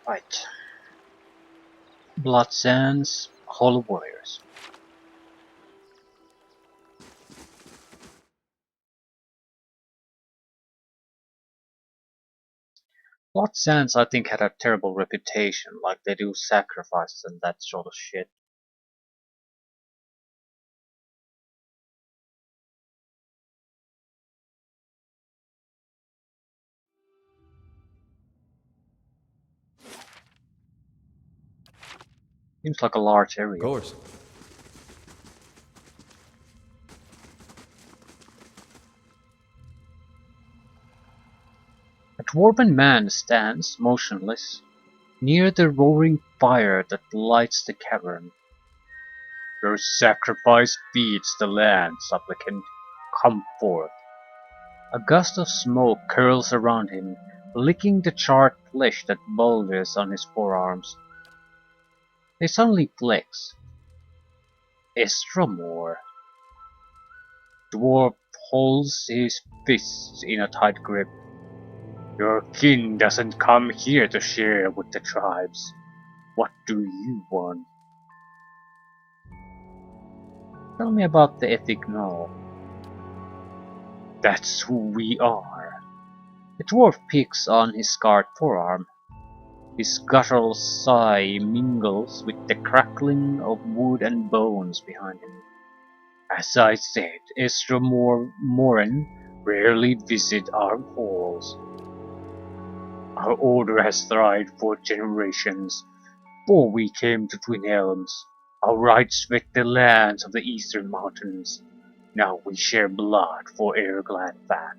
Right. Blood Sands, Holy Warriors. Blood Sands, I think, had a terrible reputation, like they do sacrifices and that sort of shit. Seems like a large Of area. course. A dwarven man stands, motionless, near the roaring fire that lights the cavern. Your sacrifice feeds the land, supplicant. Come forth. A gust of smoke curls around him, licking the charred flesh that bulges on his forearms. They suddenly flex. Estromor. Dwarf holds his fists in a tight grip. Your kin doesn't come here to share with the tribes. What do you want? Tell me about the Ethic Null. That's who we are. The dwarf picks on his scarred forearm. His guttural sigh mingles with the crackling of wood and bones behind him. As I said, Moran rarely visit our halls. Our order has thrived for generations. Before we came to Twin Elms, our rights with the lands of the Eastern Mountains. Now we share blood for air-glad fat.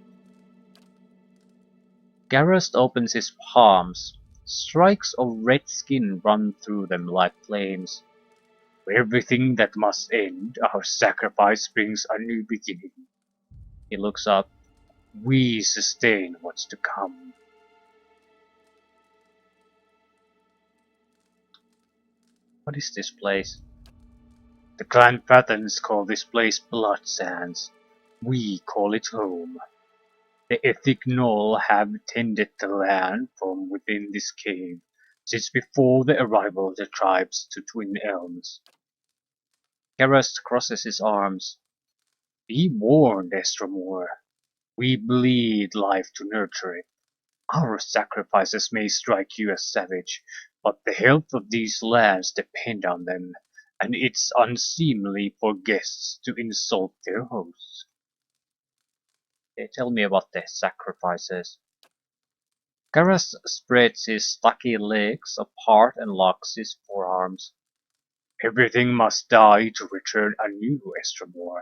Garrus opens his palms. Strikes of red skin run through them like flames. For everything that must end, our sacrifice brings a new beginning. He looks up. We sustain what's to come. What is this place? The clan Pathans call this place Blood Sands. We call it home. The Ethic Knoll have tended the land from within this cave since before the arrival of the tribes to Twin Elms. Garrus crosses his arms. Be warned, Estromor. We bleed life to nurture it. Our sacrifices may strike you as savage, but the health of these lands depend on them, and it's unseemly for guests to insult their hosts. Tell me about the sacrifices. Garrus spreads his stocky legs apart and locks his forearms. Everything must die to return anew, Estromor.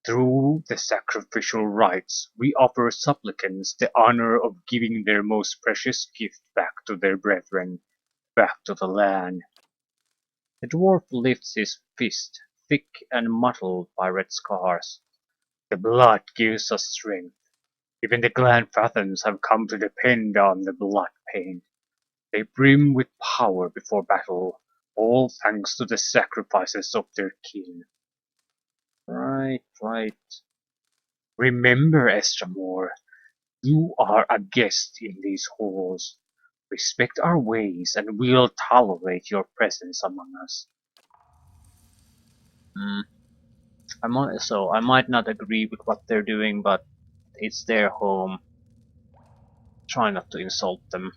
Through the sacrificial rites, we offer supplicants the honor of giving their most precious gift back to their brethren, back to the land. The dwarf lifts his fist, thick and mottled by red scars. The blood gives us strength. Even the clan Fathans have come to depend on the blood pain. They brim with power before battle, all thanks to the sacrifices of their kin. Right. Remember, Estramor, you are a guest in these halls. Respect our ways, and we'll tolerate your presence among us. Hmm. I might not agree with what they're doing, but it's their home. Try not to insult them.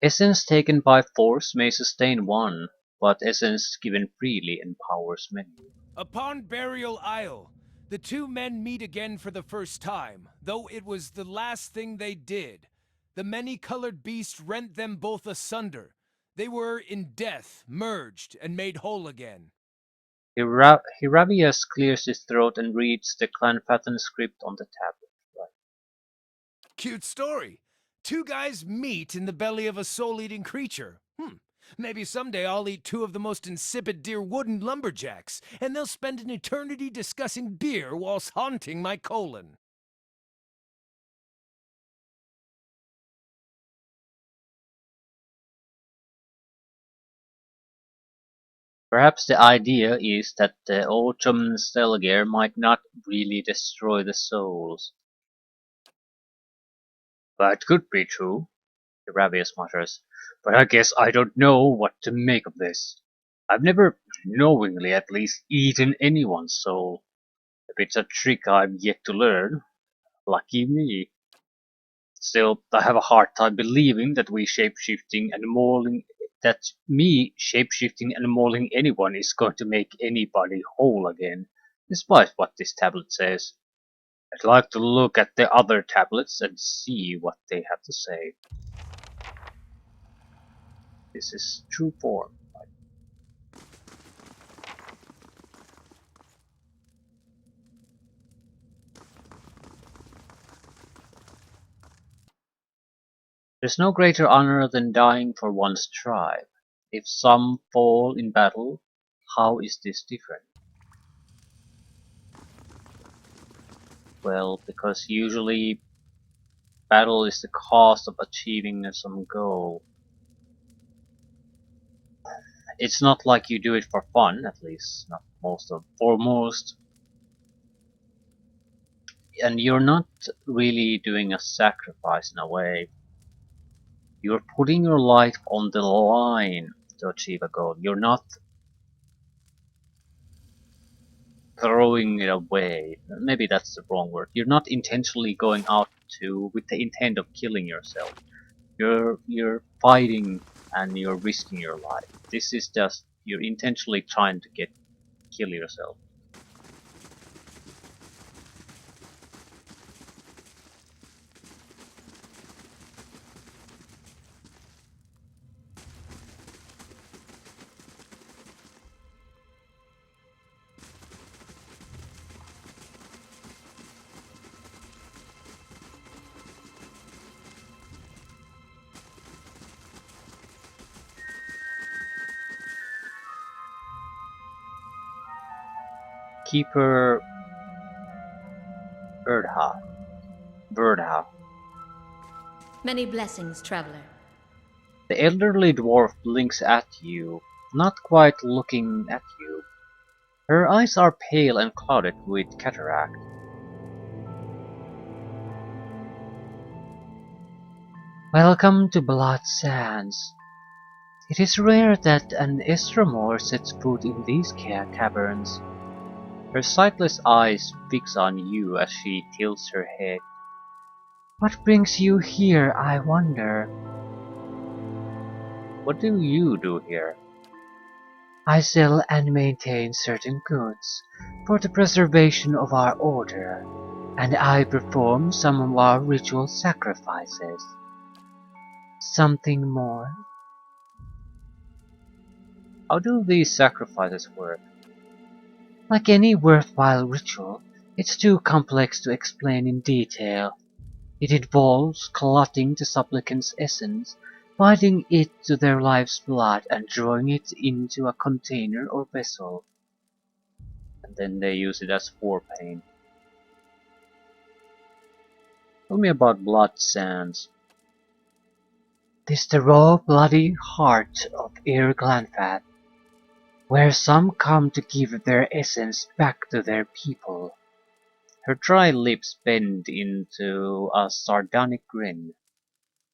Essence taken by force may sustain one, but essence given freely empowers many. Upon Burial Isle, the two men meet again for the first time, though it was the last thing they did. The many-colored beast rent them both asunder. They were in death, merged, and made whole again. Hiravius clears his throat and reads the Clanfathan script on the tablet. Right. Cute story. Two guys meet in the belly of a soul-eating creature. Maybe someday I'll eat two of the most insipid dear wooden lumberjacks, and they'll spend an eternity discussing beer whilst haunting my colon. Perhaps the idea is that the autumn Stelgare might not really destroy the souls. That could be true, Ravius mutters, but I guess I don't know what to make of this. I've never, knowingly at least, eaten anyone's soul. If it's a trick I've yet to learn, lucky me. Still, I have a hard time believing that me shapeshifting and mauling anyone is going to make anybody whole again, despite what this tablet says. I'd like to look at the other tablets and see what they have to say. This is true form. There's no greater honor than dying for one's tribe. If some fall in battle, how is this different? Well, because usually battle is the cost of achieving some goal. It's not like you do it for fun, at least not for most, and you're not really doing a sacrifice in a way. You're putting your life on the line to achieve a goal. You're not throwing it away. Maybe that's the wrong word. You're not intentionally going out to with the intent of killing yourself. You're fighting and you're risking your life. This is just you're intentionally trying to kill yourself. Keeper Birdha. Birdha. Many blessings, traveler. The elderly dwarf blinks at you, not quite looking at you. Her eyes are pale and clouded with cataract. Welcome to Blood Sands. It is rare that an Estromor sets foot in these caverns. Her sightless eyes fix on you as she tilts her head. What brings you here, I wonder? What do you do here? I sell and maintain certain goods for the preservation of our order, and I perform some of our ritual sacrifices. Something more? How do these sacrifices work? Like any worthwhile ritual, it's too complex to explain in detail. It involves clotting the supplicant's essence, binding it to their life's blood and drawing it into a container or vessel. And then they use it as forepaint. Tell me about Blood Sands. Tis the raw bloody heart of Ir-Glanfad, where some come to give their essence back to their people. Her dry lips bend into a sardonic grin.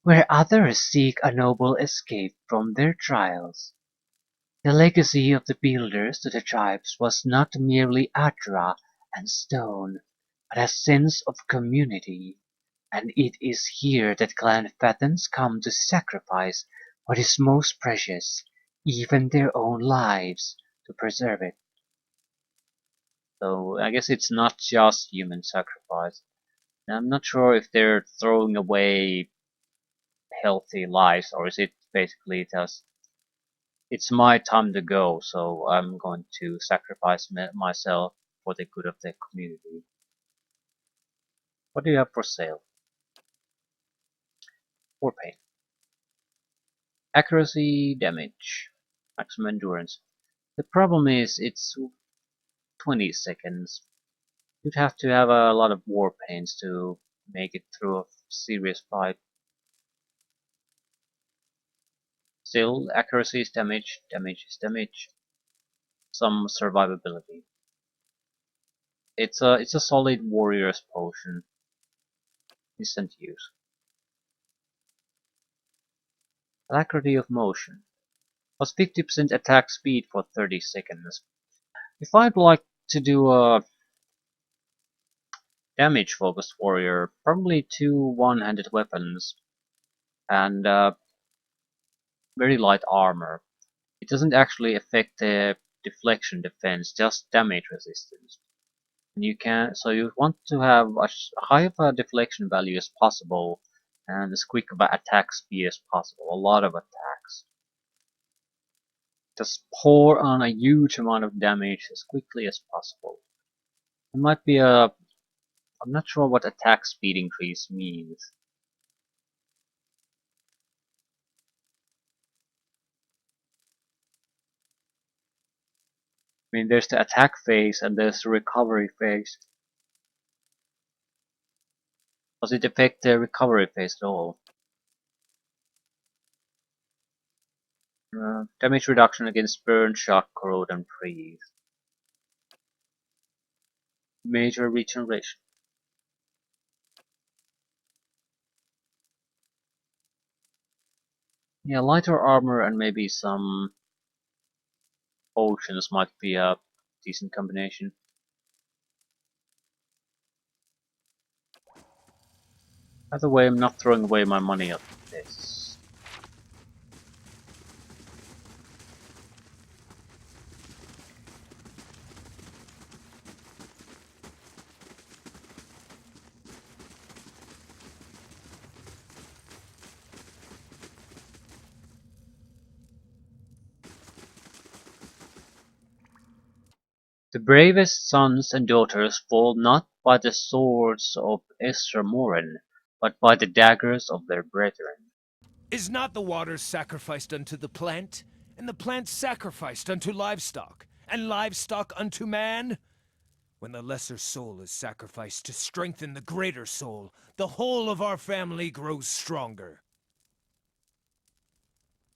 Where others seek a noble escape from their trials. The legacy of the builders to the tribes was not merely Adra and stone, but a sense of community, and it is here that clan Fathens come to sacrifice what is most precious, even their own lives, to preserve it. So I guess it's not just human sacrifice. I'm not sure if they're throwing away healthy lives or is it basically just it's my time to go, so I'm going to sacrifice myself for the good of the community. What do you have for sale? War paint. Accuracy, damage, maximum endurance. The problem is it's 20 seconds. You'd have to have a lot of war paints to make it through a serious fight. Still, accuracy is damage, damage is damage. Some survivability. It's a solid warrior's potion. Instant use. Alacrity of motion. Plus 50% attack speed for 30 seconds. If I'd like to do a damage focused warrior, probably two one-handed weapons and very light armor. It doesn't actually affect the deflection defense, just damage resistance. And so you want to have as high of a deflection value as possible and as quick of an attack speed as possible. A lot of attacks. Just pour on a huge amount of damage as quickly as possible. It might be a... I'm not sure what attack speed increase means. I mean, there's the attack phase and there's the recovery phase. Does it affect the recovery phase at all? Damage reduction against burn, shock, corrode, and freeze. Major regeneration. Yeah, lighter armor and maybe some potions might be a decent combination. By the way, I'm not throwing away my money on this. The bravest sons and daughters fall not by the swords of Esramoren, but by the daggers of their brethren. Is not the water sacrificed unto the plant, and the plant sacrificed unto livestock, and livestock unto man? When the lesser soul is sacrificed to strengthen the greater soul, the whole of our family grows stronger.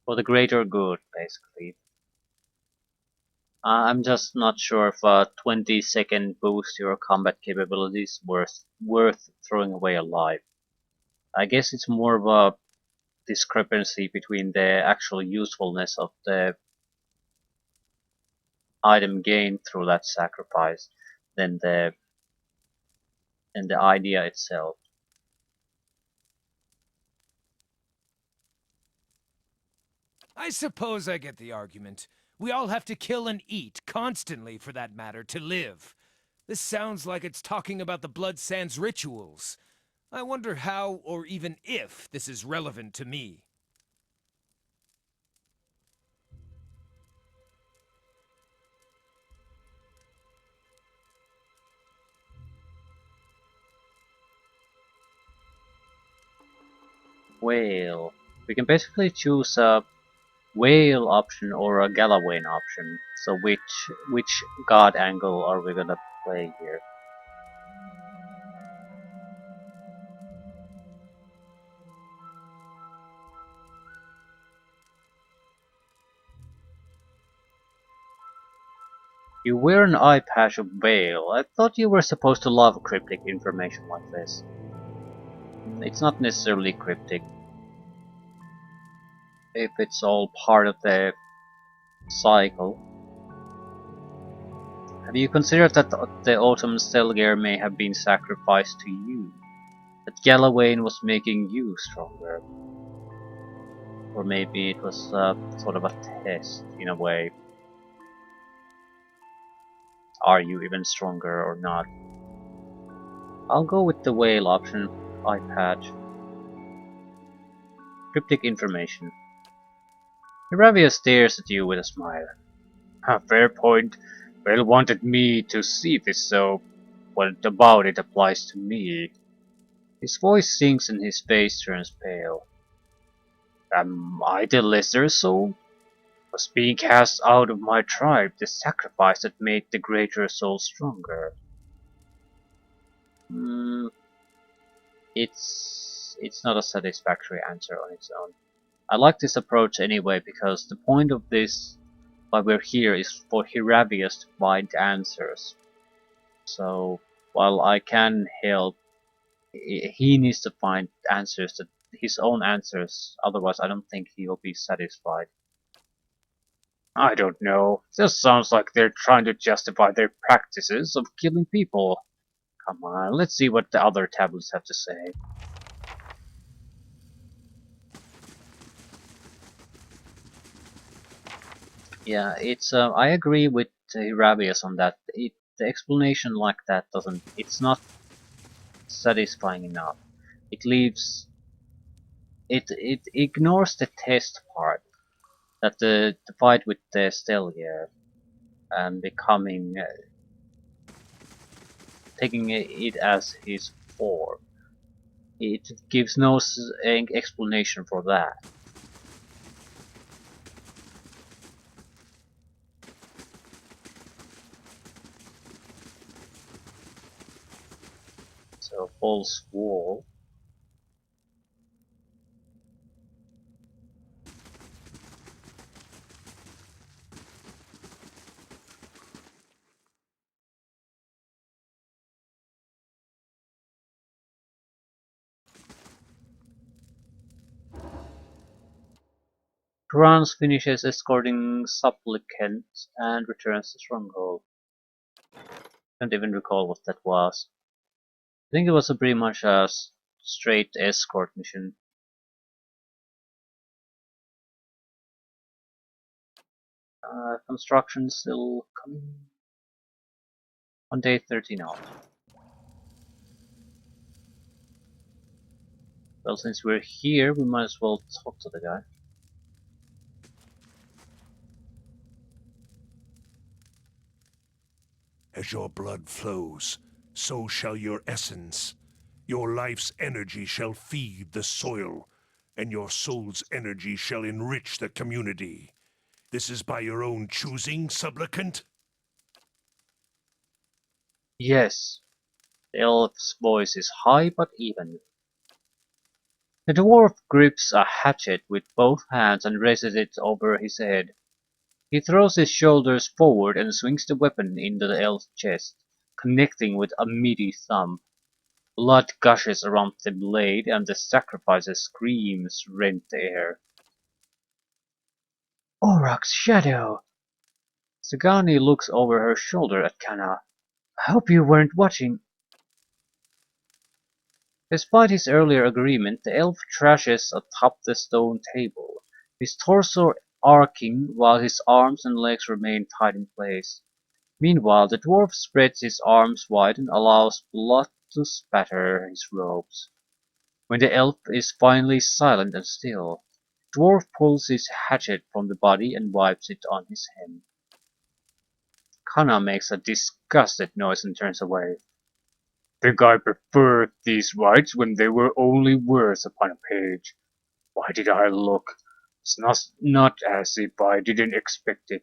For the greater good, basically. I'm just not sure if a 20-second boost to your combat capabilities is worth throwing away alive. I guess it's more of a discrepancy between the actual usefulness of the item gained through that sacrifice than the idea itself. I suppose I get the argument. We all have to kill and eat, constantly for that matter, to live. This sounds like it's talking about the Blood Sands rituals. I wonder how, or even if, this is relevant to me. Whale. We can basically choose a whale option or a Galawain option. So which god angle are we gonna play here? You wear an eye patch of whale. I thought you were supposed to love cryptic information like this. It's not necessarily cryptic. If it's all part of the cycle. Have you considered that the Autumn Stelgare may have been sacrificed to you? That Galawain was making you stronger? Or maybe it was sort of a test, in a way. Are you even stronger or not? I'll go with the whale option, eye patch. Cryptic information. Hiravia stares at you with a smile. A fair point. Well wanted me to see this, so what about it applies to me? His voice sinks and his face turns pale. Am I the lesser soul? Was being cast out of my tribe the sacrifice that made the greater soul stronger? Hmm, it's not a satisfactory answer on its own. I like this approach anyway because the point of this, why we're here, is for Hiravius to find answers. So while I can help, he needs to find answers that his own answers, otherwise I don't think he will be satisfied. I don't know. Just sounds like they're trying to justify their practices of killing people. Come on, let's see what the other tablets have to say. Yeah, it's. I agree with Rabius on that. The explanation like that doesn't. It's not satisfying enough. It leaves. It ignores the test part. That the fight with the Stellier and becoming taking it as his form. It gives no explanation for that. So false wall. Grants finishes escorting supplicant and returns to Stronghold. Can't even recall what that was. I think it was a pretty much a straight escort mission. Construction still coming on day 13 out. Well, since we're here, we might as well talk to the guy. As your blood flows, so shall your essence. Your life's energy shall feed the soil, and your soul's energy shall enrich the community. This is by your own choosing, supplicant? Yes, the elf's voice is high but even. The dwarf grips a hatchet with both hands and raises it over his head. He throws his shoulders forward and swings the weapon into the elf's chest, connecting with a meaty thump. Blood gushes around the blade and the sacrifice's screams rent the air. Auroch's shadow! Sagani looks over her shoulder at Kana. I hope you weren't watching. Despite his earlier agreement, the elf thrashes atop the stone table, his torso arcing while his arms and legs remain tight in place. Meanwhile, the dwarf spreads his arms wide and allows blood to spatter his robes. When the elf is finally silent and still, the dwarf pulls his hatchet from the body and wipes it on his hem. Kana makes a disgusted noise and turns away. Think I preferred these rights when they were only words upon a page. Why did I look? It's not as if I didn't expect it.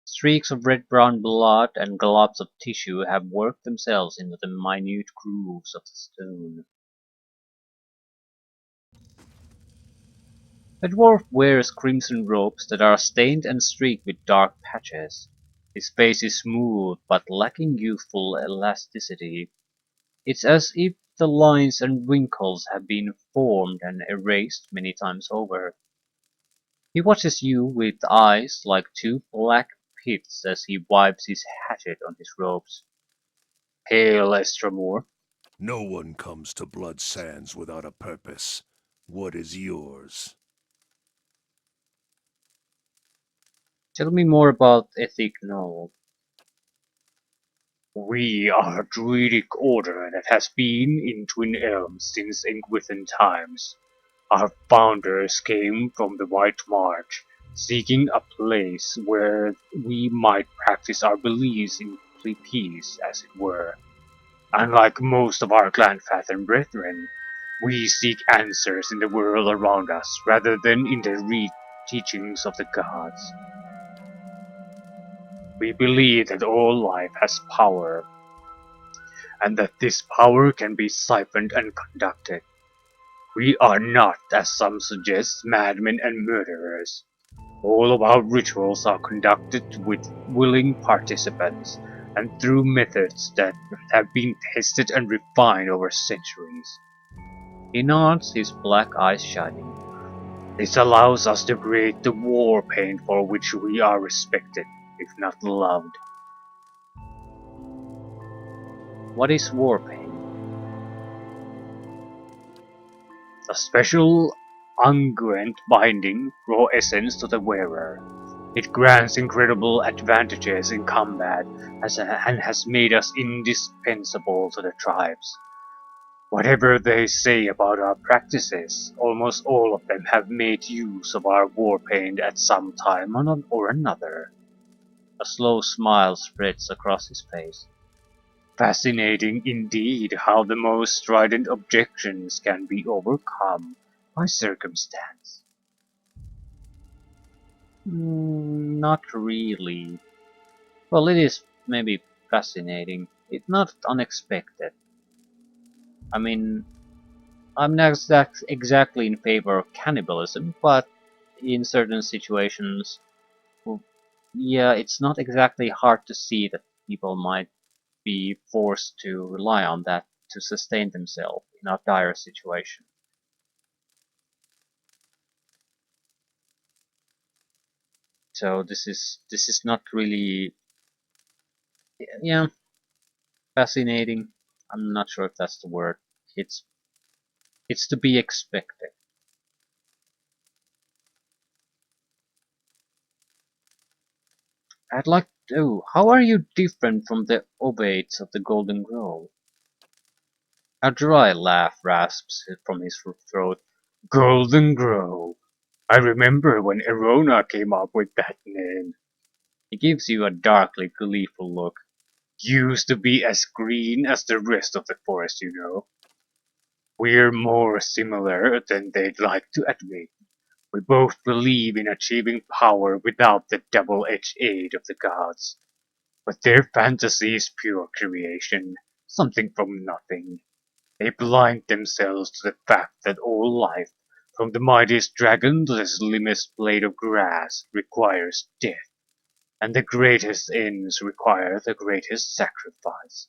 Streaks of red-brown blood and globs of tissue have worked themselves into the minute grooves of the stone. The dwarf wears crimson robes that are stained and streaked with dark patches. His face is smooth but lacking youthful elasticity. It's as if the lines and wrinkles have been formed and erased many times over. He watches you with eyes like two black pits as he wipes his hatchet on his robes. Hail, Estramor. No one comes to Blood Sands without a purpose. What is yours? Tell me more about Ethic Knoll. We are a druidic order that has been in Twin Elms since Engwithan times. Our founders came from the White March, seeking a place where we might practice our beliefs in peace, as it were. Unlike most of our Clanfather brethren, we seek answers in the world around us rather than in the teachings of the gods. We believe that all life has power, and that this power can be siphoned and conducted. We are not, as some suggest, madmen and murderers. All of our rituals are conducted with willing participants and through methods that have been tested and refined over centuries. He nods, his black eyes shining. This allows us to create the war paint for which we are respected, if not loved. What is war paint? A special unguent binding raw essence to the wearer. It grants incredible advantages in combat and has made us indispensable to the tribes. Whatever they say about our practices, almost all of them have made use of our war paint at some time or another. A slow smile spreads across his face. Fascinating indeed how the most strident objections can be overcome by circumstance. Not really. Well, it is maybe fascinating. It's not unexpected. I mean, I'm not exactly in favor of cannibalism, but in certain situations, well, yeah, it's not exactly hard to see that people might be forced to rely on that to sustain themselves in a dire situation. So this is not really, yeah, fascinating. I'm not sure if that's the word. It's it's to be expected. I'd like to know, how are you different from the ovates of the Golden Grove? A dry laugh rasps from his throat. Golden Grove. I remember when Erona came up with that name. He gives you a darkly gleeful look. Used to be as green as the rest of the forest, you know. We're more similar than they'd like to admit. We both believe in achieving power without the double-edged aid of the gods. But their fantasy is pure creation, something from nothing. They blind themselves to the fact that all life, from the mightiest dragon to the slimmest blade of grass, requires death, and the greatest ends require the greatest sacrifice.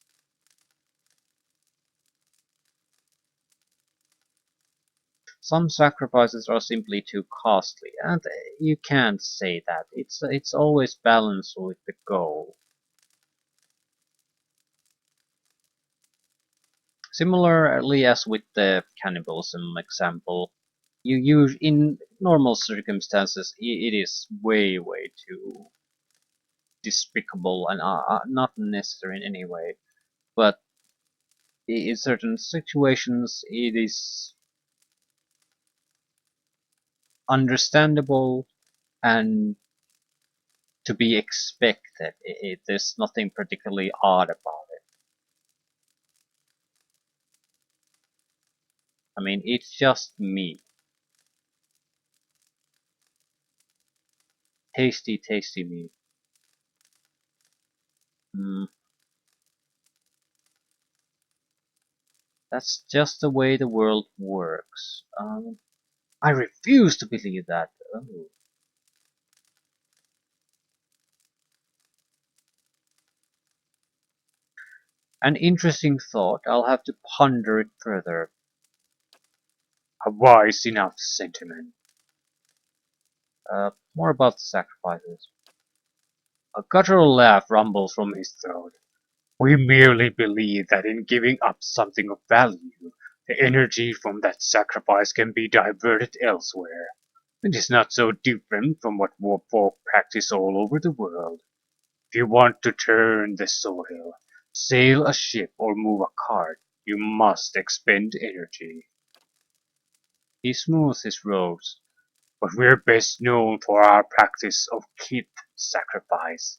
Some sacrifices are simply too costly, and you can't say that. It's always balanced with the goal. Similarly as with the cannibalism example, you use in normal circumstances it is way too despicable and not necessary in any way. But in certain situations, it is understandable and to be expected. There's nothing particularly odd about it. I mean, it's just me. Tasty, tasty meat. Mm, that's just the way the world works. I refuse to believe that. Oh. An interesting thought. I'll have to ponder it further. A wise enough sentiment. More about the sacrifices. A guttural laugh rumbles from his throat. We merely believe that in giving up something of value, the energy from that sacrifice can be diverted elsewhere. It is not so different from what war folk practice all over the world. If you want to turn the soil, sail a ship, or move a cart, you must expend energy. He smooths his robes, but we're best known for our practice of kith sacrifice.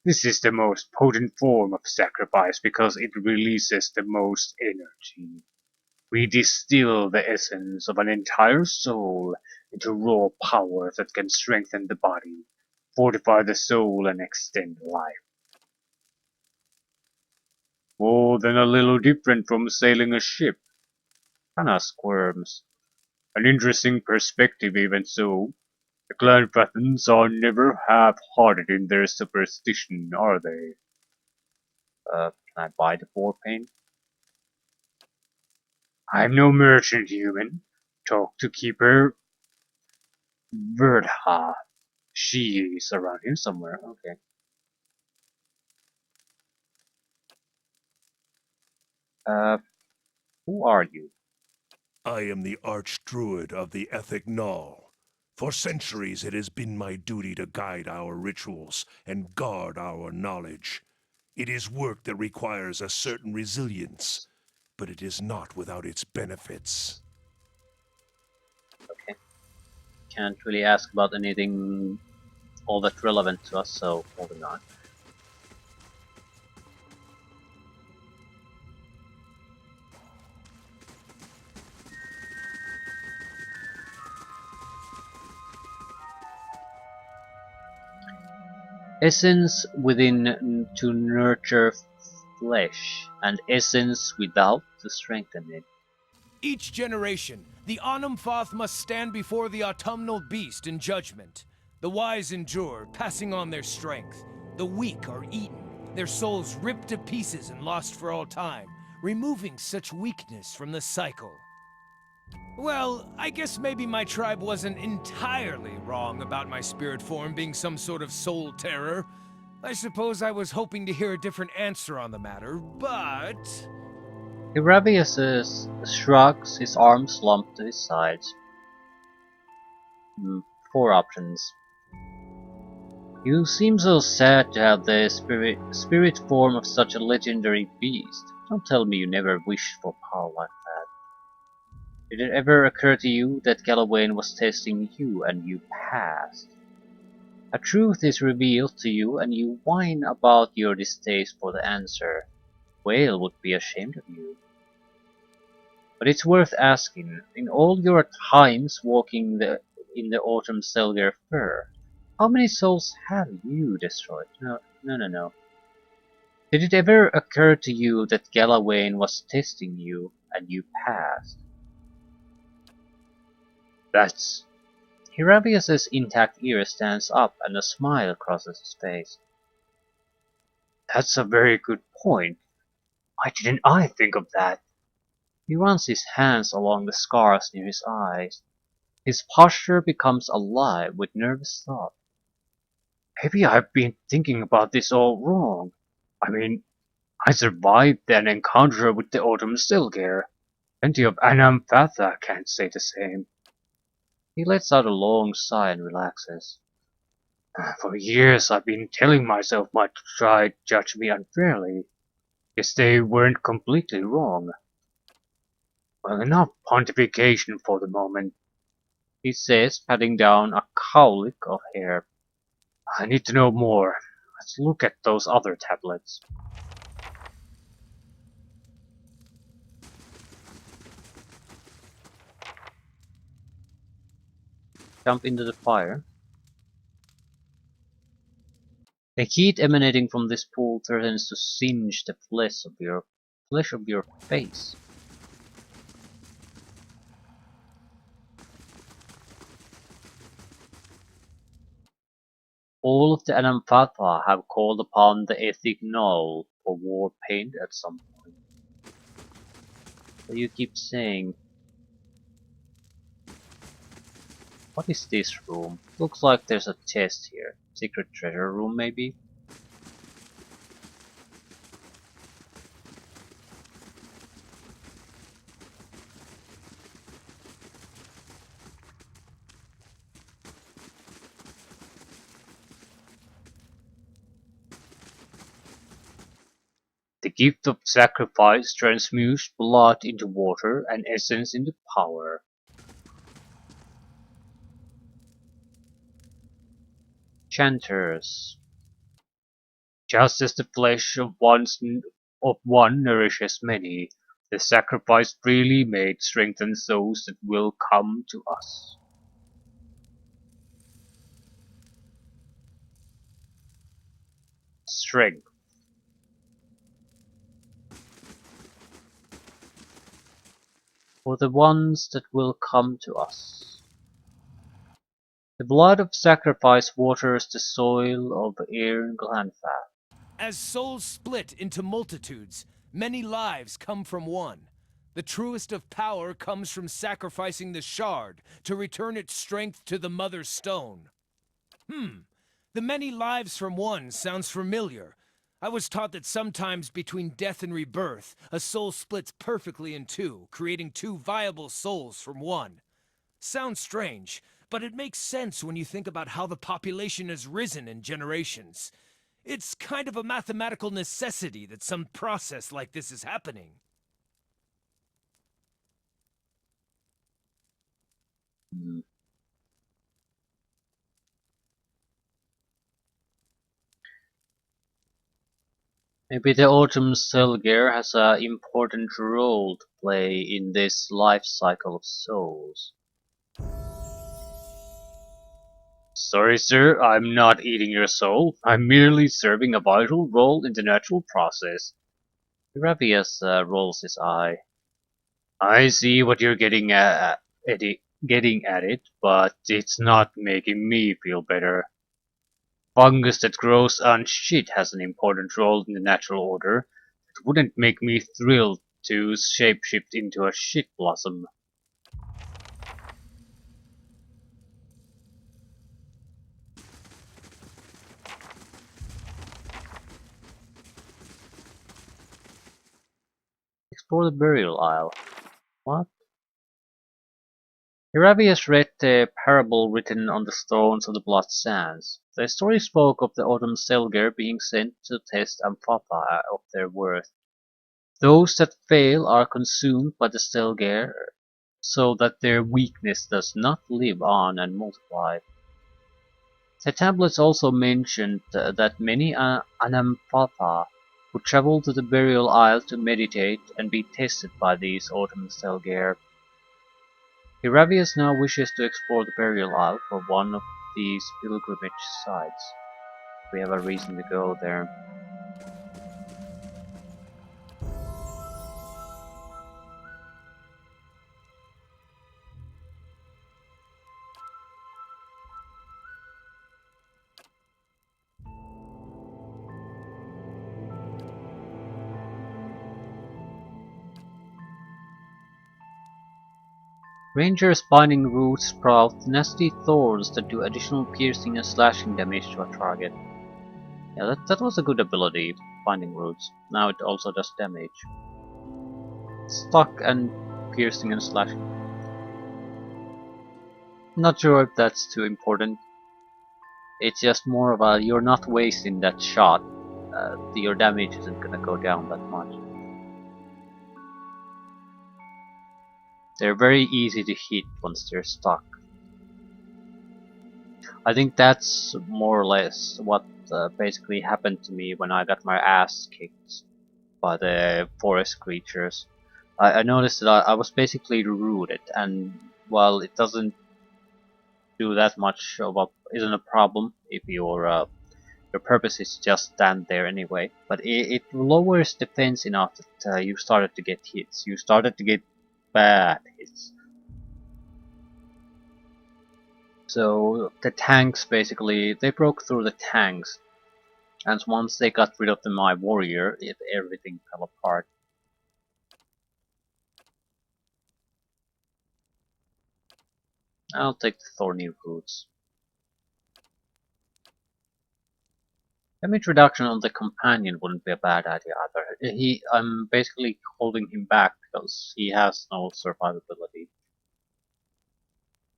This is the most potent form of sacrifice because it releases the most energy. We distill the essence of an entire soul into raw power that can strengthen the body, fortify the soul, and extend life. More than a little different from sailing a ship. Hannah squirms. An interesting perspective even so. The clan Bretons are never half-hearted in their superstition, are they? Can I buy the war paint? I'm no merchant human. Talk to Keeper Verdha. She is around here somewhere. Okay. Uh, who are you? I am the Archdruid of the Ethic Null. For centuries it has been my duty to guide our rituals and guard our knowledge. It is work that requires a certain resilience, but it is not without its benefits. Okay. Can't really ask about anything all that relevant to us, so moving on. Essence within to nurture flesh, and essence without to strengthen it. Each generation, the Onumfoth must stand before the autumnal beast in judgment. The wise endure, passing on their strength. The weak are eaten, their souls ripped to pieces and lost for all time, removing such weakness from the cycle. Well, I guess maybe my tribe wasn't entirely wrong about my spirit form being some sort of soul terror. I suppose I was hoping to hear a different answer on the matter, but... Hirabius shrugs, his arms slumped to his sides. Four options. You seem so sad to have the spirit form of such a legendary beast. Don't tell me you never wished for power like that. Did it ever occur to you that Galawain was testing you and you passed? A truth is revealed to you and you whine about your distaste for the answer. Whale would be ashamed of you. But it's worth asking, in all your times walking in the autumn Selger fur, how many souls have you destroyed? No. Did it ever occur to you that Galawain was testing you and you passed? That's... Hirabius's intact ear stands up and a smile crosses his face. That's a very good point. Why didn't I think of that? He runs his hands along the scars near his eyes. His posture becomes alive with nervous thought. Maybe I've been thinking about this all wrong. I mean, I survived an encounter with the Autumn Stilgare. Plenty of Anam-Fatha can't say the same. He lets out a long sigh and relaxes. For years I've been telling myself my tribe judged me unfairly. Guess they weren't completely wrong. Well, enough pontification for the moment, he says, patting down a cowlick of hair. I need to know more. Let's look at those other tablets. Jump into the fire. The heat emanating from this pool threatens to singe the flesh of your face. All of the Anamfatha have called upon the Ethic Null for war paint at some point. So you keep saying, what is this room? Looks like there's a chest here. Secret treasure room maybe? The gift of sacrifice transmutes blood into water and essence into power. Chanters. Just as the flesh of one nourishes many, the sacrifice freely made strengthens those that will come to us. Strength. For the ones that will come to us. The blood of sacrifice waters the soil of Ir Glanfa. As souls split into multitudes, many lives come from one. The truest of power comes from sacrificing the shard to return its strength to the Mother Stone. The many lives from one sounds familiar. I was taught that sometimes between death and rebirth, a soul splits perfectly in two, creating two viable souls from one. Sounds strange, but it makes sense when you think about how the population has risen in generations. It's kind of a mathematical necessity that some process like this is happening. Hmm. Maybe the Autumn Selger has an important role to play in this life cycle of souls. Sorry, sir, I'm not eating your soul. I'm merely serving a vital role in the natural process. Ravius rolls his eye. I see what you're getting at it, but it's not making me feel better. Fungus that grows on shit has an important role in the natural order. It wouldn't make me thrilled to shapeshift into a shit blossom. Explore the burial isle. What? Heravius read the parable written on the stones of the blood sands. The story spoke of the autumn Selger being sent to test Amphatha of their worth. Those that fail are consumed by the Selger so that their weakness does not live on and multiply. The tablets also mentioned that many Anamphatha would travel to the burial isle to meditate and be tested by these autumn Selger. Heravius now wishes to explore the burial isle for one of these pilgrimage sites. We have a reason to go there. Ranger's binding roots sprout nasty thorns that do additional piercing and slashing damage to a target. Yeah, that was a good ability, binding roots. Now it also does damage. Stuck and piercing and slashing. Not sure if that's too important. It's just more of a you're not wasting that shot. Your damage isn't gonna go down that much. They're very easy to hit once they're stuck. I think that's more or less what basically happened to me when I got my ass kicked by the forest creatures. I noticed that I was basically rooted, and while it doesn't do that much of a isn't a problem if your purpose is just stand there anyway, but it lowers defense enough that you started to get hits. You started to get bad hits. So the tanks basically they broke through the tanks, and once they got rid of my warrior, everything fell apart. I'll take the thorny roots. Damage reduction on the companion wouldn't be a bad idea either. I'm basically holding him back because he has no survivability.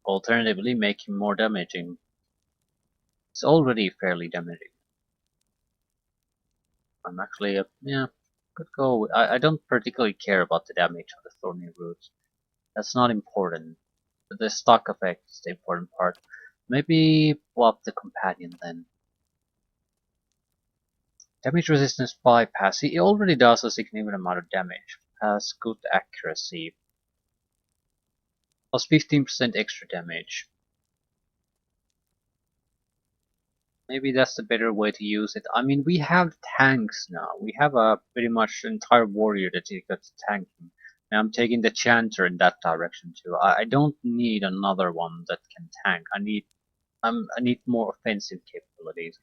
Alternatively, make him more damaging. It's already fairly damaging. I'm actually, yeah, could go. I don't particularly care about the damage of the thorny roots. That's not important. The stock effect is the important part. Maybe swap the companion then. Damage resistance bypass. He already does a significant amount of damage. Has good accuracy. Plus 15% extra damage. Maybe that's the better way to use it. I mean, we have tanks now. We have a pretty much entire warrior that gets tanking. And I'm taking the chanter in that direction too. I don't need another one that can tank. I need I need more offensive capabilities.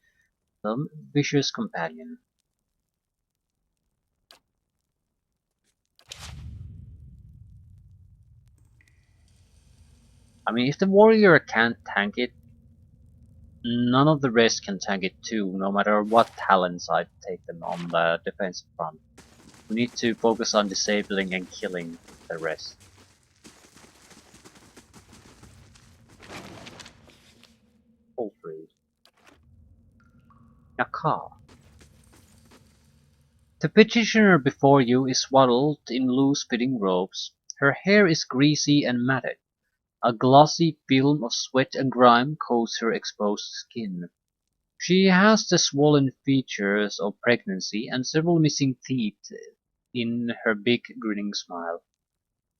Vicious companion. I mean, if the warrior can't tank it, none of the rest can tank it too, no matter what talents I take them on the defensive front. We need to focus on disabling and killing the rest. All three. Naka. The petitioner before you is swaddled in loose-fitting robes. Her hair is greasy and matted. A glossy film of sweat and grime coats her exposed skin. She has the swollen features of pregnancy and several missing teeth in her big grinning smile.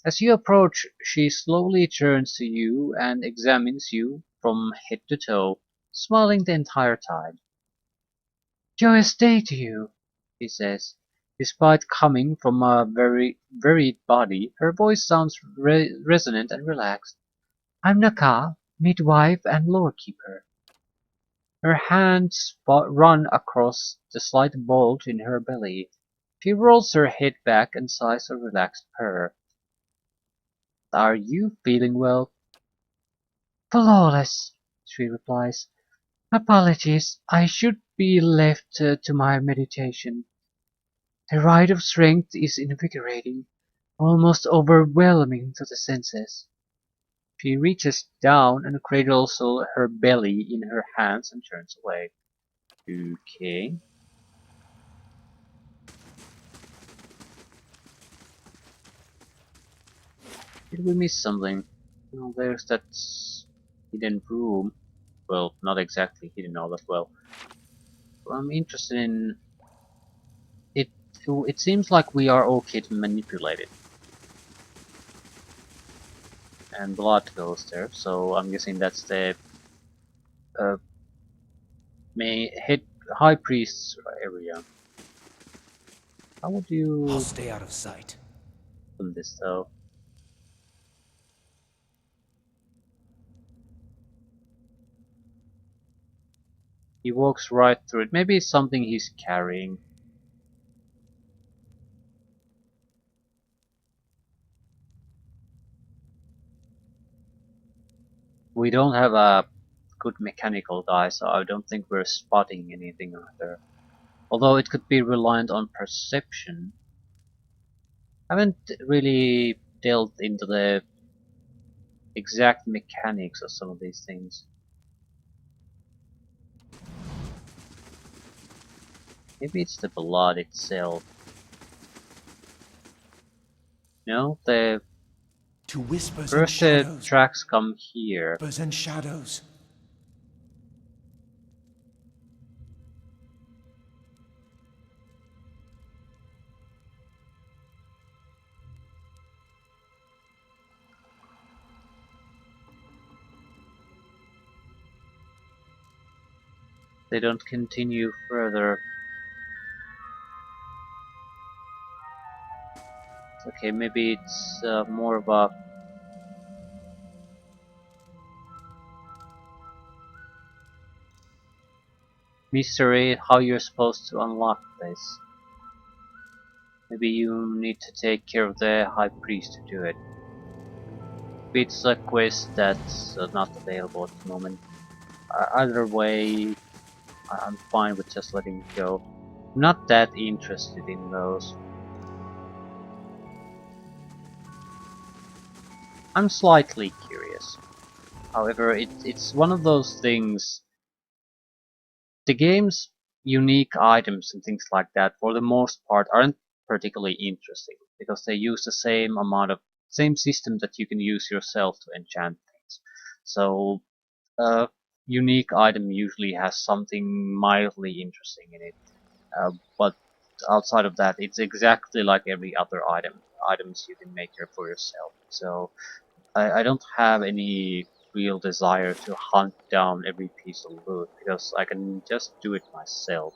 As you approach, she slowly turns to you and examines you from head to toe, smiling the entire time. "Joyous day to you," she says. Despite coming from a very varied body, her voice sounds resonant and relaxed. "I'm Naka, midwife and lore-keeper." Her hands run across the slight bulge in her belly. She rolls her head back and sighs a relaxed purr. "Are you feeling well?" "Flawless," she replies. "Apologies, I should be left to my meditation. The rite of strength is invigorating, almost overwhelming to the senses." She reaches down and cradles her belly in her hands and turns away. Okay. Did we miss something? No, there's that hidden room. Well, not exactly hidden all that well. I'm interested in it. It seems like we are okay to manipulate it, and blood goes there. So I'm guessing that's the uh, main head high priest's area. How would I'll you stay out of sight. do this though? He walks right through it. Maybe it's something he's carrying. We don't have a good mechanical guy, so I don't think we're spotting anything either. Although it could be reliant on perception. I haven't really delved into the exact mechanics of some of these things. Maybe it's the blood itself. No, the To whispers and first the shadows. tracks come here. Whispers and shadows. They don't continue further. Okay, maybe it's more of a mystery how you're supposed to unlock this. Maybe you need to take care of the high priest to do it. It's a quest that's not available at the moment. Either way, I'm fine with just letting it go. I'm not that interested in those. I'm slightly curious. However, it's one of those things. The game's unique items and things like that, for the most part, aren't particularly interesting because they use the same system that you can use yourself to enchant things. So, a unique item usually has something mildly interesting in it. But outside of that, it's exactly like every other items you can make here for yourself. So I don't have any real desire to hunt down every piece of loot because I can just do it myself.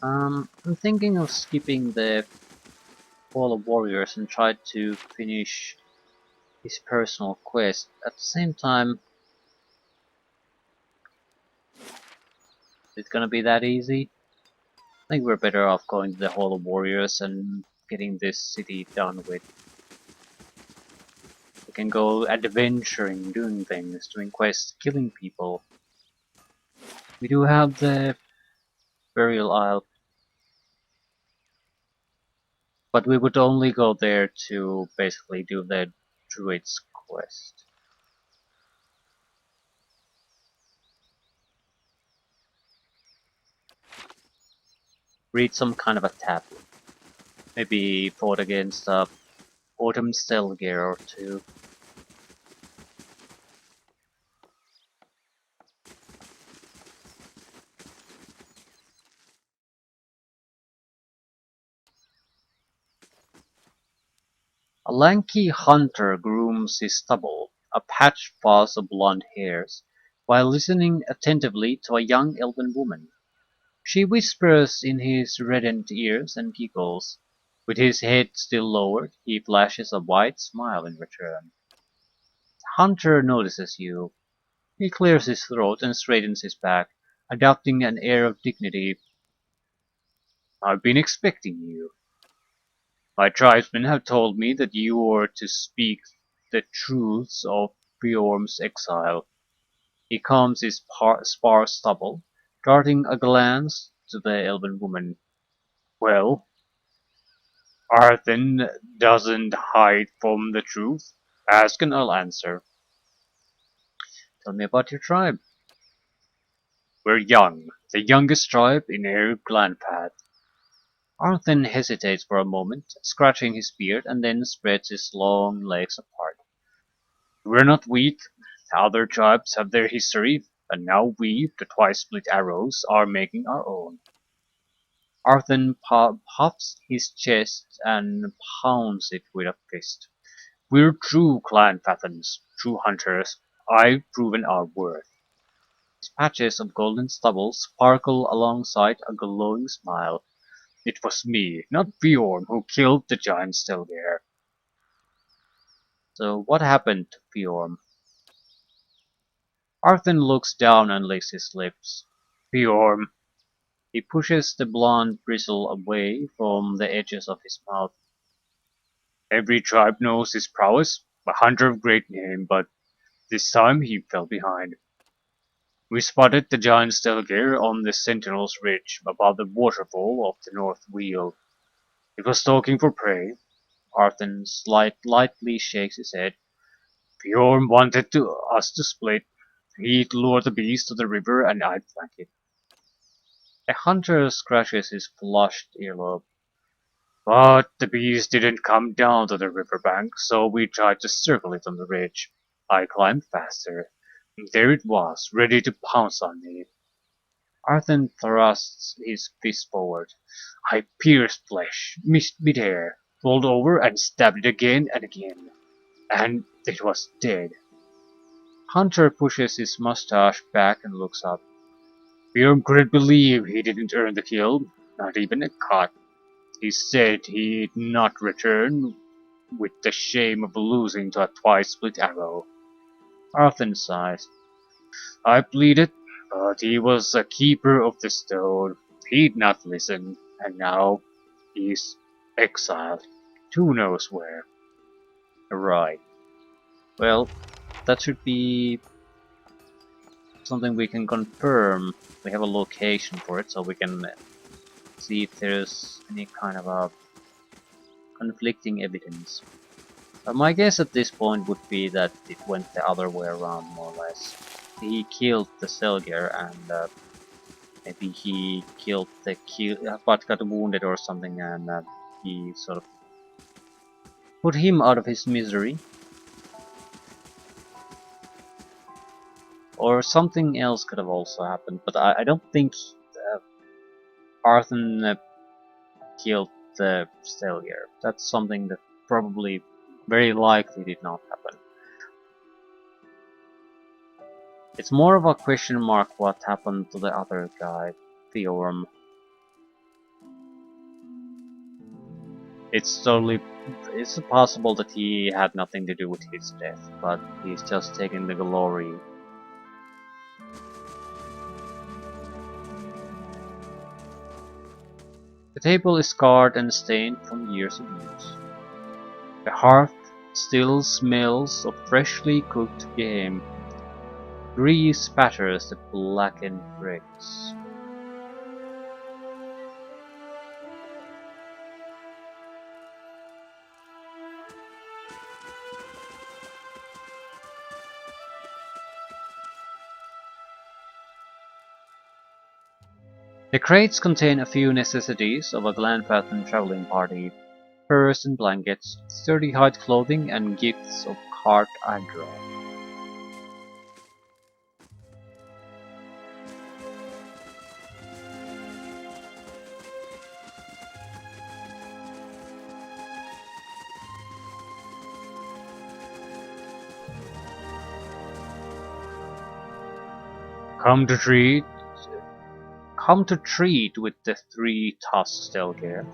I'm thinking of skipping the Hall of Warriors and try to finish his personal quest. At the same time, it's gonna be that easy. I think we're better off going to the Hall of Warriors and getting this city done with. We can go adventuring, doing things, doing quests, killing people. We do have the Burial Isle, but we would only go there to basically do the Druid's quest. Read some kind of a tablet. Maybe fought against a Autumn Stelgear or two. A lanky hunter grooms his stubble, a patched fuzz of blonde hairs, while listening attentively to a young elven woman. She whispers in his reddened ears and giggles. With his head still lowered, he flashes a wide smile in return. The hunter notices you. He clears his throat and straightens his back, adopting an air of dignity. I've been expecting you. My tribesmen have told me that you are to speak the truths of Bjorn's exile. He combs his sparse stubble, darting a glance to the elven woman. Well, Arthen doesn't hide from the truth. Ask and I'll answer. Tell me about your tribe. We're young, the youngest tribe in Air Glanpath. Arthen hesitates for a moment, scratching his beard, and then spreads his long legs apart. We're not weak. Other tribes have their history, and now we, the twice-split arrows, are making our own. Arthen puffs his chest and pounds it with a fist. We're true clan Fathans, true hunters. I've proven our worth. His patches of golden stubble sparkle alongside a glowing smile. It was me, not Bjorn, who killed the giant Stelgare. So what happened to Bjorn? Arthen looks down and licks his lips. Bjorn. He pushes the blonde bristle away from the edges of his mouth. Every tribe knows his prowess, a hunter of great name, but this time he fell behind. We spotted the giant Stelgare on the Sentinel's Ridge above the waterfall of the North Wheel. It was stalking for prey. Arthen lightly shakes his head. Bjorn wanted us to split. He'd lure the beast to the river and I'd flank it. A hunter scratches his flushed earlobe. But the beast didn't come down to the riverbank, so we tried to circle it on the ridge. I climbed faster. There it was, ready to pounce on me. Arthen thrusts his fist forward. I pierced flesh, missed midair, rolled over and stabbed it again and again. And it was dead. Hunter pushes his mustache back and looks up. Bjorn couldn't believe he didn't earn the kill, not even a cut. He said he'd not return with the shame of losing to a twice-split arrow. Arthen sighs. I pleaded, but he was a keeper of the stone. He'd not listen, and now he's exiled. Who knows where? Right. Well, that should be something we can confirm. We have a location for it, so we can see if there's any kind of a conflicting evidence. My guess at this point would be that it went the other way around, more or less. He killed the Selger and maybe he killed the but got wounded or something, and he sort of put him out of his misery. Or something else could have also happened, but I don't think Arthen killed the Stelger. That's something that probably very likely did not happen. It's more of a question mark what happened to the other guy, Theorm. It's possible that he had nothing to do with his death, but he's just taking the glory. The table is scarred and stained from years of use. The hearth still smells of freshly cooked game. Grease spatters the blackened bricks. The crates contain a few necessities of a Glenfathan traveling party: furs and blankets, sturdy hide clothing, and gifts of cart aggro. Come to treat Come to treat with the 3 tusks, Stelgare.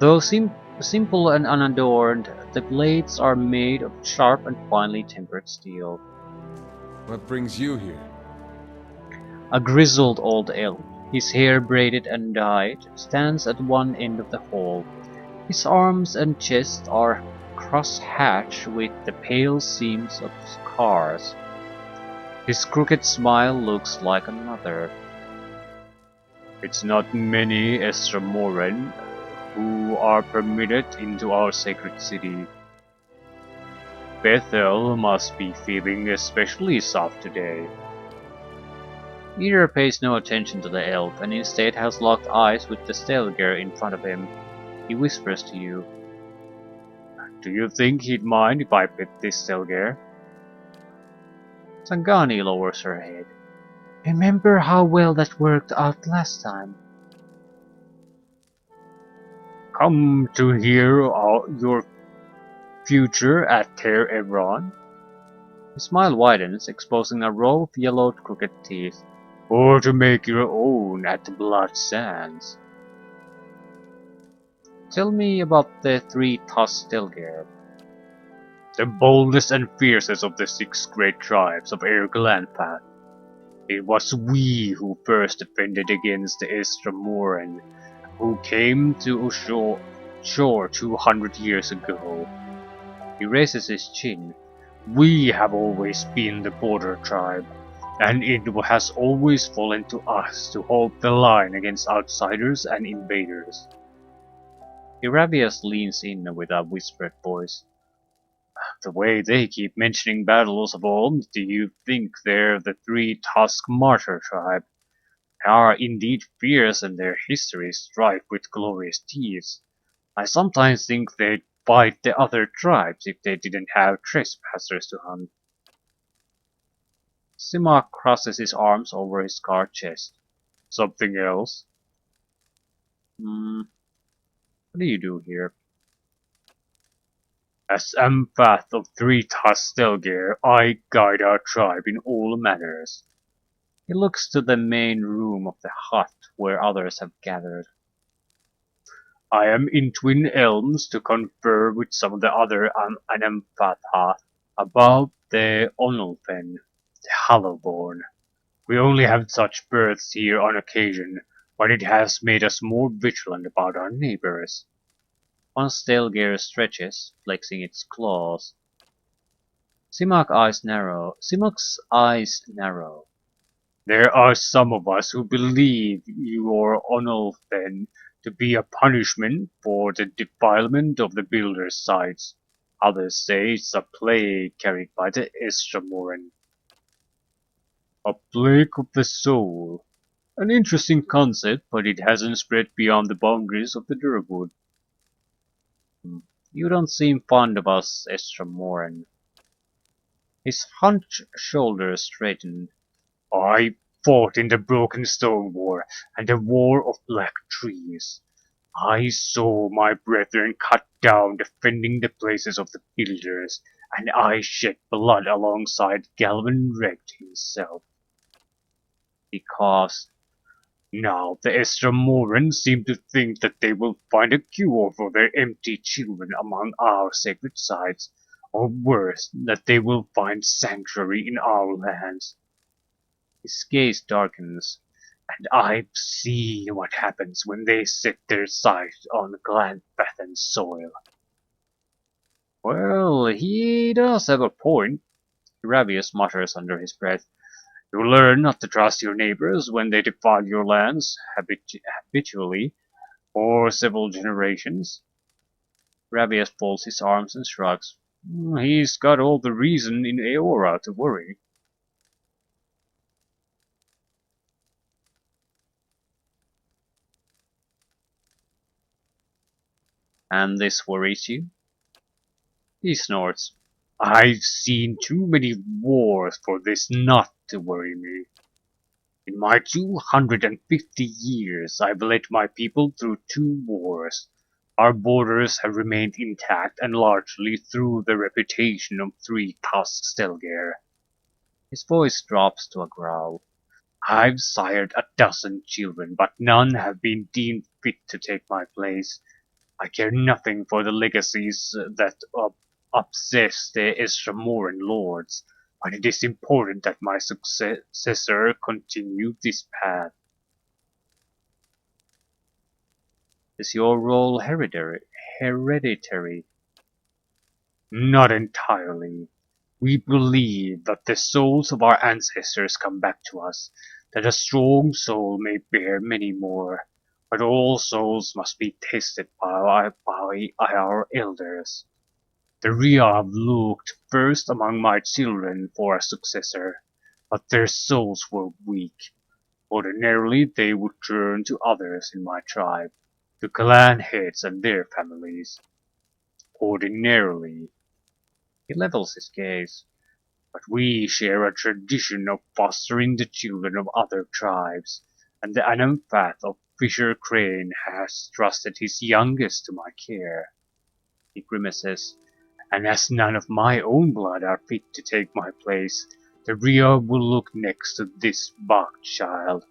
Though simple and unadorned, the blades are made of sharp and finely tempered steel. What brings you here? A grizzled old elf, his hair braided and dyed, stands at one end of the hall. His arms and chest are cross-hatched with the pale seams of scars. His crooked smile looks like another. It's not many Estramoran who are permitted into our sacred city. Bethel must be feeling especially soft today. Peter pays no attention to the elf and instead has locked eyes with the Stelgare in front of him. He whispers to you. Do you think he'd mind if I pet this Stelgare? Sangani lowers her head. Remember how well that worked out last time. Come to hear your future at Ter Evron? His smile widens, exposing a row of yellowed crooked teeth. Or to make your own at the Blood Sands. Tell me about the 3 tusked Stelgare. The boldest and fiercest of the 6 great tribes of Glenfathan. It was we who first defended against the Estramoran, who came to shore 200 years ago. He raises his chin. We have always been the border tribe, and it has always fallen to us to hold the line against outsiders and invaders. Iravius leans in with a whispered voice. The way they keep mentioning battles of old, do you think they're the 3 Tusk Martyr tribe? They are indeed fierce and their history is rife with glorious deeds. I sometimes think they'd fight the other tribes if they didn't have trespassers to hunt. Simak crosses his arms over his scarred chest. Something else? What do you do here? As Empath of 3 Tusk Stelgare, I guide our tribe in all matters. He looks to the main room of the hut where others have gathered. I am in Twin Elms to confer with some of the other Anempatha about the Onulfen, the Hallowborn. We only have such births here on occasion, but it has made us more vigilant about our neighbors. One Stelgare stretches, flexing its claws. Simak's eyes narrow. There are some of us who believe your Onulfen to be a punishment for the defilement of the builder's sites. Others say it's a plague carried by the Estramoran. A plague of the soul. An interesting concept, but it hasn't spread beyond the boundaries of the Durwood. You don't seem fond of us, Estramoran. His hunched shoulders straightened. I fought in the Broken Stone War and the War of Black Trees. I saw my brethren cut down defending the places of the builders, and I shed blood alongside Galvin Regt himself. Because now the Estramoran seem to think that they will find a cure for their empty children among our sacred sites, or worse, that they will find sanctuary in our lands. His gaze darkens, and I see what happens when they set their sights on Clan Pathan's soil. Well, he does have a point, Ravius mutters under his breath. You learn not to trust your neighbors when they defile your lands habitually for several generations. Ravius folds his arms and shrugs. He's got all the reason in Eora to worry. And this worries you? He snorts. I've seen too many wars for this not to worry me. In my 250 years, I've led my people through 2 wars. Our borders have remained intact and largely through the reputation of 3 tusk Stelgare. His voice drops to a growl. I've sired 12 children, but none have been deemed fit to take my place. I care nothing for the legacies that obsess the Estramoran lords, but it is important that my successor continue this path. Is your role hereditary? Not entirely. We believe that the souls of our ancestors come back to us, that a strong soul may bear many more, but all souls must be tested by our elders. The Riav looked first among my children for a successor, but their souls were weak. Ordinarily they would turn to others in my tribe, to clan heads and their families. Ordinarily. He levels his gaze. But we share a tradition of fostering the children of other tribes, and the Anamphath of Fisher Crane has trusted his youngest to my care. He grimaces. And as none of my own blood are fit to take my place, the Ria will look next to this Bach child,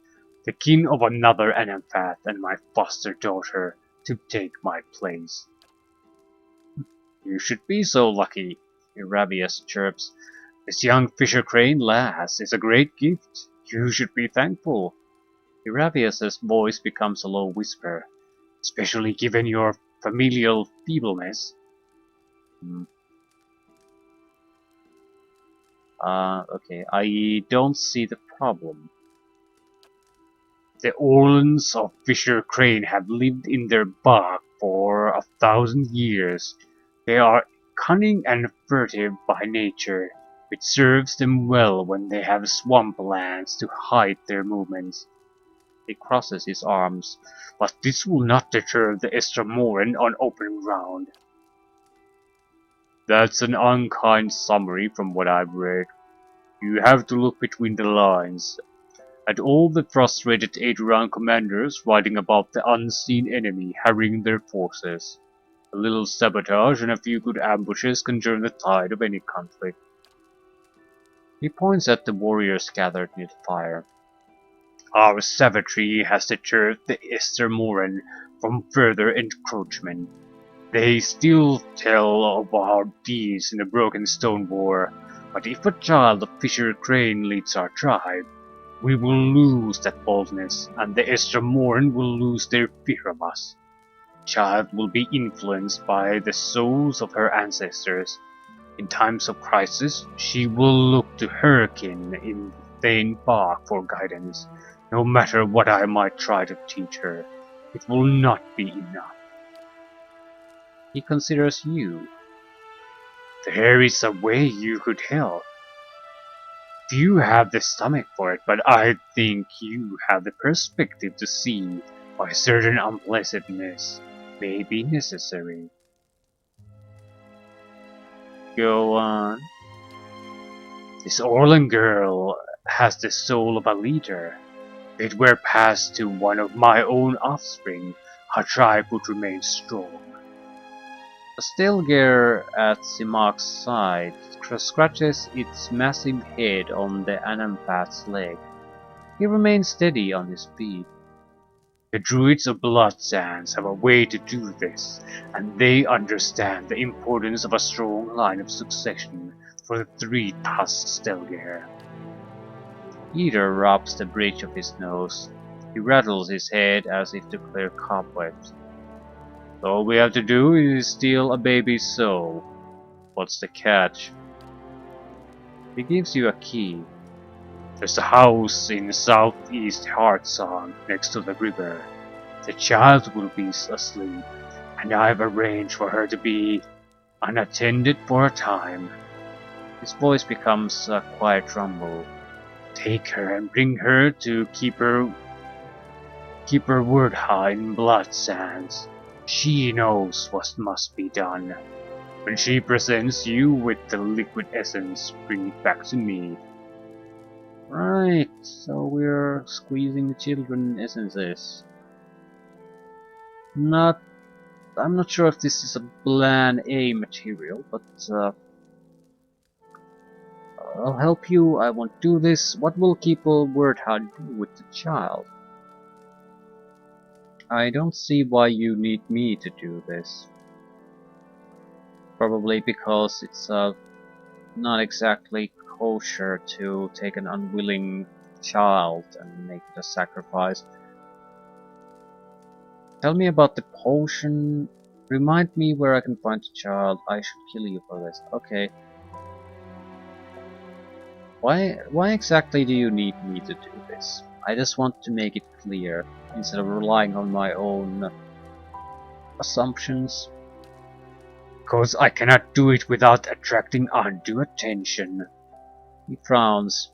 the kin of another Anamphath and my foster daughter, to take my place. You should be so lucky, Ravius chirps. This young Fisher Crane lass is a great gift. You should be thankful. Ravius's voice becomes a low whisper, especially given your familial feebleness. Okay, I don't see the problem. The Orlans of Fisher Crane have lived in their bark for 1,000 years. They are cunning and furtive by nature, which serves them well when they have swamp lands to hide their movements. He crosses his arms, but this will not deter the Estramoran on open ground. That's an unkind summary from what I've read. You have to look between the lines, at all the frustrated Aeduran commanders writing about the unseen enemy harrying their forces. A little sabotage and a few good ambushes can turn the tide of any conflict. He points at the warriors gathered near the fire. Our savagery has deterred the Estermoran from further encroachment. They still tell of our deeds in the Broken Stone War, but if a child of Fisher Crane leads our tribe, we will lose that boldness, and the Estramoran will lose their fear of us. The child will be influenced by the souls of her ancestors. In times of crisis, she will look to her kin in Thane Park for guidance, no matter what I might try to teach her. It will not be enough. He considers you. There is a way you could help. Few have the stomach for it, but I think you have the perspective to see why certain unpleasantness may be necessary. Go on. This Orlan girl has the soul of a leader. If it were passed to one of my own offspring, our tribe would remain strong. A Stelgare at Simak's side scratches its massive head on the Anampath's leg. He remained steady on his feet. The druids of Blood Sands have a way to do this, and they understand the importance of a strong line of succession for the three tusked Stelgare. Peter rubs the bridge of his nose. He rattles his head as if to clear cobwebs. All we have to do is steal a baby's soul. What's the catch? He gives you a key. There's a house in southeast Heartsong next to the river. The child will be asleep, and I've arranged for her to be unattended for a time. His voice becomes a quiet rumble. Take her and bring her to Keeper Wordha in Blood Sands. She knows what must be done. When she presents you with the liquid essence, bring it back to me. Right, so we're squeezing the children essences. I'm not sure if this is a plan A material, but I'll help you. I won't do this. What will Keeper Wordha do with the child? I don't see why you need me to do this. Probably because it's not exactly kosher to take an unwilling child and make it a sacrifice. Tell me about the potion. Remind me where I can find the child. I should kill you for this. Okay. Why exactly do you need me to do this? I just want to make it clear, instead of relying on my own assumptions. Because I cannot do it without attracting undue attention. He frowns.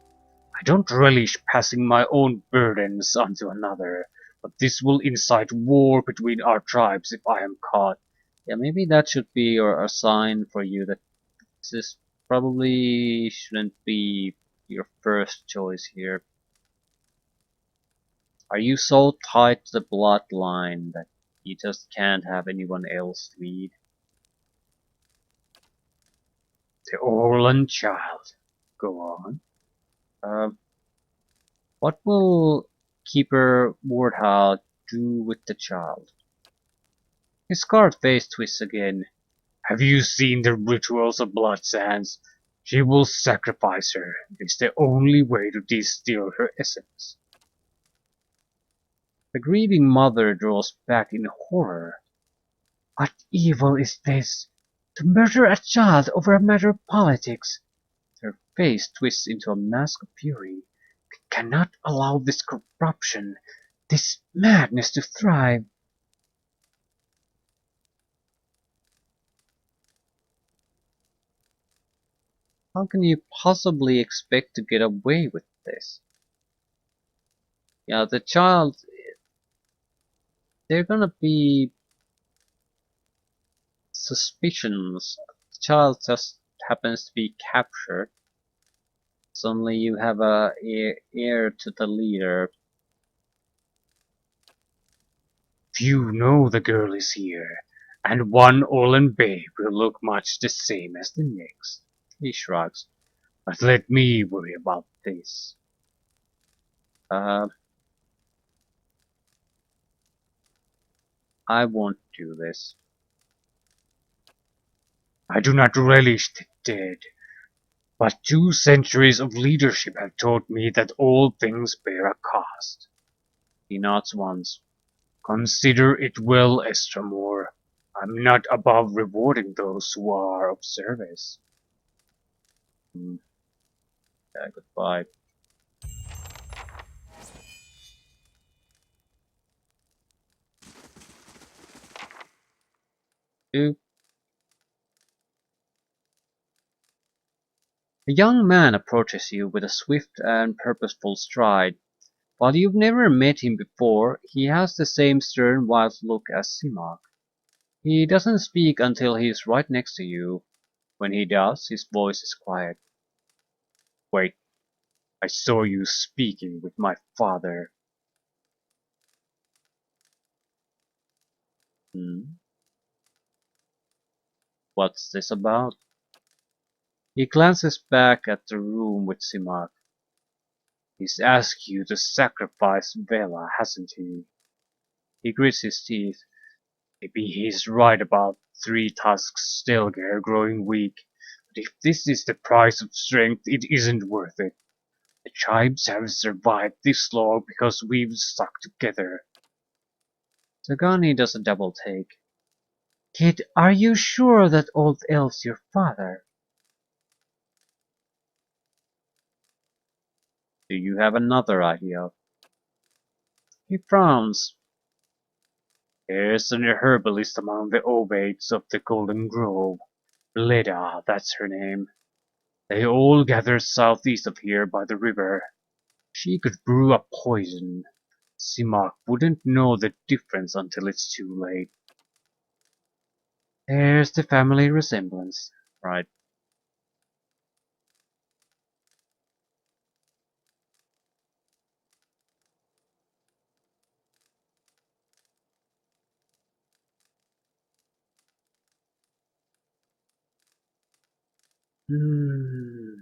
I don't relish passing my own burdens onto another, but this will incite war between our tribes if I am caught. Yeah, maybe that should be a sign for you that this probably shouldn't be your first choice here. Are you so tied to the bloodline that you just can't have anyone else lead? The Orlan child. Go on. What will Keeper Wardhout do with the child? His scarred face twists again. Have you seen the rituals of Blood Sands? She will sacrifice her. It's the only way to distill her essence. The grieving mother draws back in horror. What evil is this? To murder a child over a matter of politics? Her face twists into a mask of fury. We cannot allow this corruption, this madness to thrive. How can you possibly expect to get away with this? Yeah, the child, they're gonna be suspicions. The child just happens to be captured. Suddenly you have a heir to the leader. Few know the girl is here, and one Orlan babe will look much the same as the next. He shrugs. But let me worry about this. I won't do this. I do not relish the dead, but 2 centuries of leadership have taught me that all things bear a cost. He nods once. Consider it well, Estramor. I'm not above rewarding those who are of service. Yeah, goodbye. You. A young man approaches you with a swift and purposeful stride. While you've never met him before, he has the same stern, wild look as Simak. He doesn't speak until he's right next to you. When he does, his voice is quiet. Wait, I saw you speaking with my father. Hmm? What's this about? He glances back at the room with Simak. He's asked you to sacrifice Vela, hasn't he? He grits his teeth. Maybe he's right about 3 tusks Stelgare growing weak. But if this is the price of strength, it isn't worth it. The tribes have survived this long because we've stuck together. Sagani does a double take. Kid, are you sure that old elf's your father? Do you have another idea? He frowns. There's an herbalist among the ovates of the Golden Grove. Leda, that's her name. They all gather southeast of here by the river. She could brew a poison. Simak wouldn't know the difference until it's too late. There's the family resemblance, right? Hmm.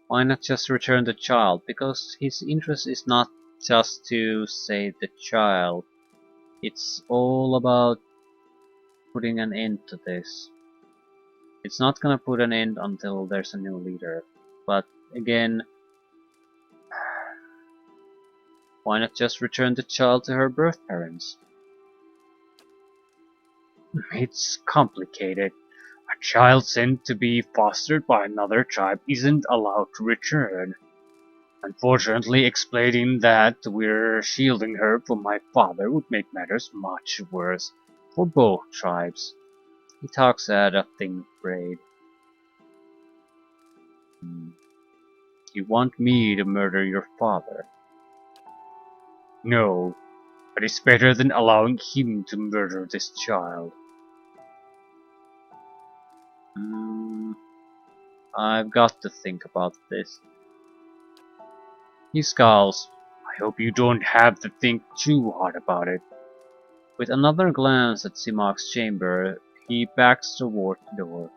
Why not just return the child? Because his interest is not just to save the child. It's all about putting an end to this. It's not gonna put an end until there's a new leader. But again, why not just return the child to her birth parents? It's complicated. A child sent to be fostered by another tribe isn't allowed to return. Unfortunately, explaining that we're shielding her from my father would make matters much worse for both tribes. He talks at a thin braid. You want me to murder your father? No, but it's better than allowing him to murder this child. I've got to think about this. He scowls. I hope you don't have to think too hard about it. With another glance at Simak's chamber, he backs toward the door.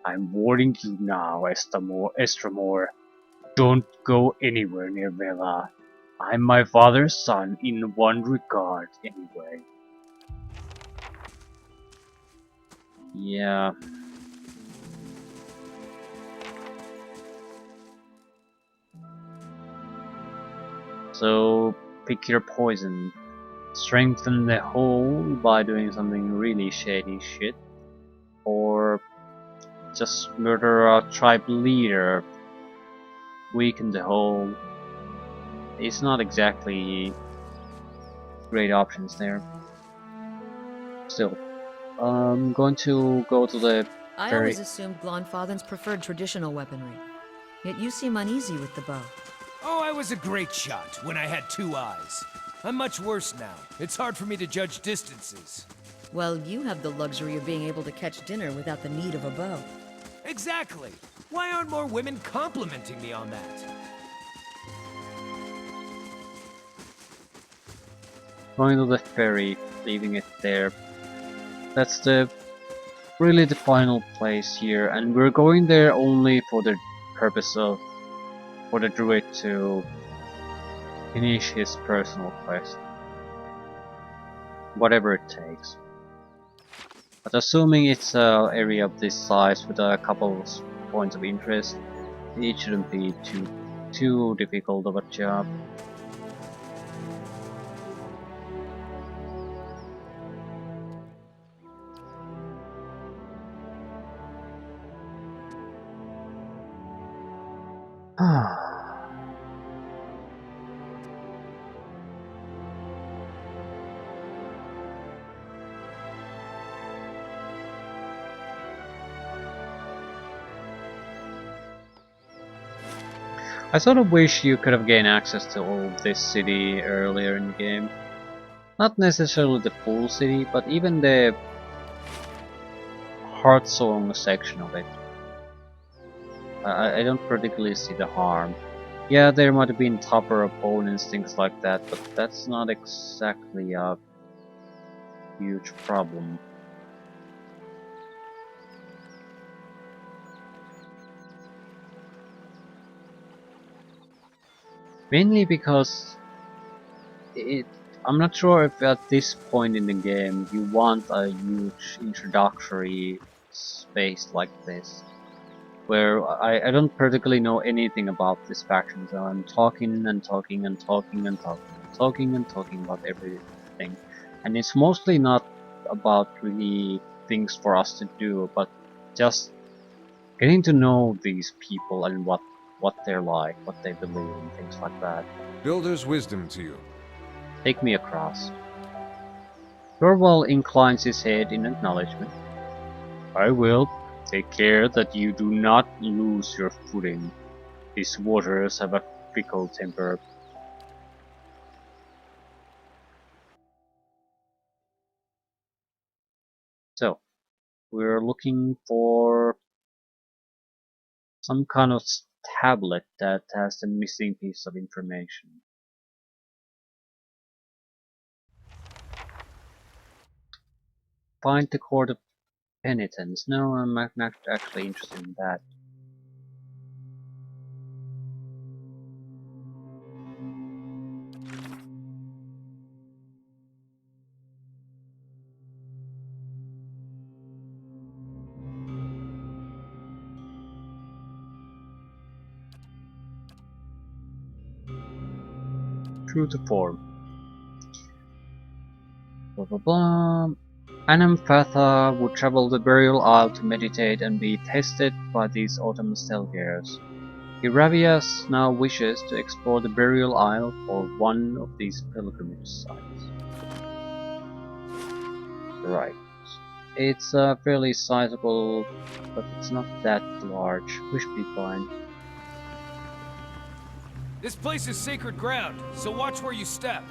I'm warning you now, Estramor. Don't go anywhere near Vela. I'm my father's son in one regard, anyway. Yeah. So, pick your poison. Strengthen the whole by doing something really shady shit. Or just murder a tribe leader. Weaken the whole. It's not exactly great options there. Still, I'm going to go to the I ferry. always assumed Glonfathen's preferred traditional weaponry. Yet you seem uneasy with the bow. Oh, I was a great shot when I had 2 eyes. I'm much worse now. It's hard for me to judge distances. Well, you have the luxury of being able to catch dinner without the need of a bow. Exactly. Why aren't more women complimenting me on that? Going to the ferry, leaving it there. That's really the final place here, and we're going there only for the purpose of for the druid to finish his personal quest. Whatever it takes. But assuming it's an area of this size with a couple of points of interest, it shouldn't be too difficult of a job. I sort of wish you could have gained access to all of this city earlier in the game. Not necessarily the full city, but even the Heartsong section of it. I don't particularly see the harm. Yeah, there might have been tougher opponents, things like that, but that's not exactly a huge problem. Mainly because it. I'm not sure if at this point in the game you want a huge introductory space like this, where I don't particularly know anything about this faction, so I'm talking and talking and talking and talking and talking and talking about everything. And it's mostly not about really things for us to do, but just getting to know these people and what they're like, what they believe in, things like that. Builder's wisdom to you. Take me across. Dorval inclines his head in acknowledgement. I will. Take care that you do not lose your footing. These waters have a fickle temper. So, we're looking for some kind of tablet that has the missing piece of information. Find the Court of Penitence. No, I'm not actually interested in that. True to form. Blah blah blah. Anamfatha would travel the burial isle to meditate and be tested by these autumn Stelgares. Iravias now wishes to explore the burial isle for one of these pilgrimage sites. Right. It's fairly sizable, but it's not that large. We should be fine. This place is sacred ground, so watch where you step.